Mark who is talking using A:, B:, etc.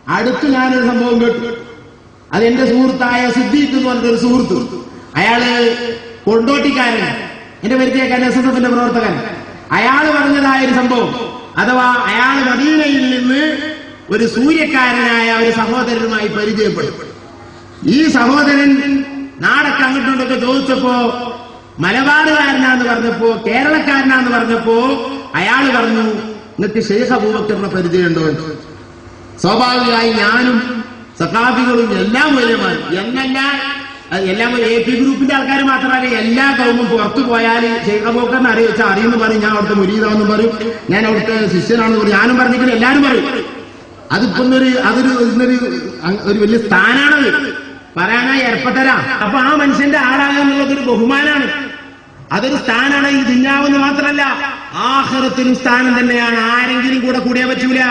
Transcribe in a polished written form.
A: അടുത്ത് ഞാനൊരു സംഭവം കേട്ടു. അതെന്റെ സുഹൃത്തായ സിദ്ദീഖ് എന്ന് പറഞ്ഞൊരു സുഹൃത്ത്. അയാള് കൊണ്ടോട്ടിക്കാരൻ, എന്റെ പരിചയക്കാരൻ, SSF പ്രവർത്തകൻ. അയാള് പറഞ്ഞതായൊരു സംഭവം, അഥവാ അയാൾ മദീനയിൽ നിന്ന് ഒരു സൂര്യക്കാരനായ ഒരു സഹോദരനുമായി പരിചയപ്പെടും. ഈ സഹോദരൻ നാടൊക്കെ അങ്ങോട്ടൊക്കെ ചോദിച്ചപ്പോ മലബാറുകാരനാന്ന് പറഞ്ഞപ്പോ, കേരളക്കാരനാന്ന് പറഞ്ഞപ്പോ അയാൾ പറഞ്ഞു, നിങ്ങൾക്ക് ശൈഖ് അബൂബക്കറിനെ പരിചയമുണ്ടോ? സ്വാഭാവികമായി ഞാനും സഖാഫികളും എല്ലാം വലിയമാർ എല്ലാം AP ഗ്രൂപ്പിന്റെ ആൾക്കാർ മാത്രമല്ല, എല്ലാ കൗമും പുറത്തു പോയാൽ ശൈഖ് അബൂബക്കറിനെ അറിയിച്ചാൽ അറിയുന്നു പറയും. ഞാൻ അവിടുത്തെ മുരീദാണെന്നും പറയും, ഞാൻ അവിടുത്തെ ശിഷ്യനാണെന്ന് പറയും. ഞാനും പറഞ്ഞിട്ട് എല്ലാവരും പറയും. അതിപ്പോ ഒരു വലിയ സ്ഥാനാണത്, പറയാനായി ഏർപ്പെട്ടരാ. അപ്പൊ ആ മനുഷ്യന്റെ ആളാകുന്നുള്ളതൊരു ബഹുമാനാണ്, അതൊരു സ്ഥാനാണ്. ഈ ദുനിയാവെന്ന് മാത്രമല്ല ആഖിറത്തിലും സ്ഥാനം തന്നെയാണ്. ആരെങ്കിലും കൂടെ കൂടിയേ പറ്റൂല.